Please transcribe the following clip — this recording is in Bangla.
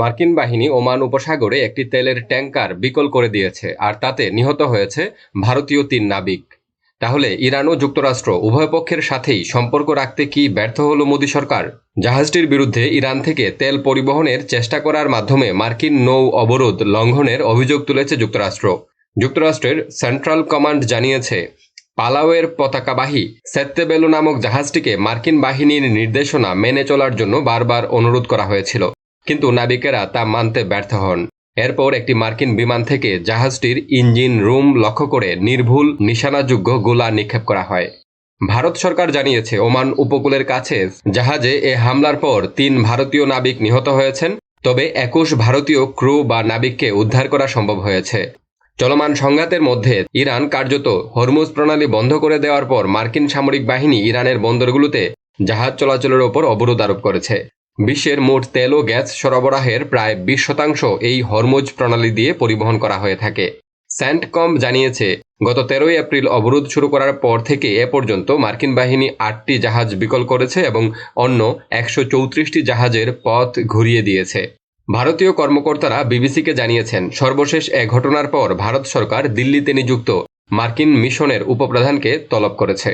মার্কিন বাহিনী ওমান উপসাগরে একটি তেলের ট্যাঙ্কার বিকল করে দিয়েছে, আর তাতে নিহত হয়েছে ভারতীয় ৩ নাবিক। তাহলে ইরান ও যুক্তরাষ্ট্র উভয় পক্ষের সাথেই সম্পর্ক রাখতে কি ব্যর্থ হল মোদী সরকার? জাহাজটির বিরুদ্ধে ইরান থেকে তেল পরিবহনের চেষ্টা করার মাধ্যমে মার্কিন নৌ অবরোধ লঙ্ঘনের অভিযোগ তুলেছে যুক্তরাষ্ট্র। যুক্তরাষ্ট্রের সেন্ট্রাল কমান্ড জানিয়েছে, পালাওয়ের পতাকাবাহী সেত্তেবেলো নামক জাহাজটিকে মার্কিন বাহিনীর নির্দেশনা মেনে চলার জন্য বারবার অনুরোধ করা হয়েছিল, কিন্তু নাবিকেরা তা মানতে ব্যর্থ হন। এরপর একটি মার্কিন বিমান থেকে জাহাজটির ইঞ্জিন রুম লক্ষ্য করে নির্ভুল নিশানাযোগ্য গোলা নিক্ষেপ করা হয়। ভারত সরকার জানিয়েছে, ওমান উপকূলের কাছে জাহাজে এ হামলার পর ৩ ভারতীয় নাবিক নিহত হয়েছেন, তবে ২১ ভারতীয় ক্রু বা নাবিককে উদ্ধার করা সম্ভব হয়েছে। চলমান সংঘাতের মধ্যে ইরান কার্যত হরমুজ প্রণালী বন্ধ করে দেওয়ার পর মার্কিন সামরিক বাহিনী ইরানের বন্দরগুলোতে জাহাজ চলাচলের ওপর অবরোধ আরোপ করেছে। বিশ্বের মোট তেল ও গ্যাস সরবরাহের প্রায় ২০% এই হরমুজ প্রণালী দিয়ে পরিবহন করা হয়ে থাকে। স্যান্টকম জানিয়েছে, গত ১৩ এপ্রিল অবরোধ শুরু করার পর থেকে এ পর্যন্ত মার্কিন বাহিনী ৮টি জাহাজ বিকল করেছে এবং অন্য ১৩৪টি জাহাজের পথ ঘুরিয়ে দিয়েছে। ভারতীয় কর্মকর্তারা বিবিসিকে জানিয়েছেন, সর্বশেষ এ ঘটনার পর ভারত সরকার দিল্লিতে নিযুক্ত মার্কিন মিশনের উপপ্রধানকে তলব করেছে।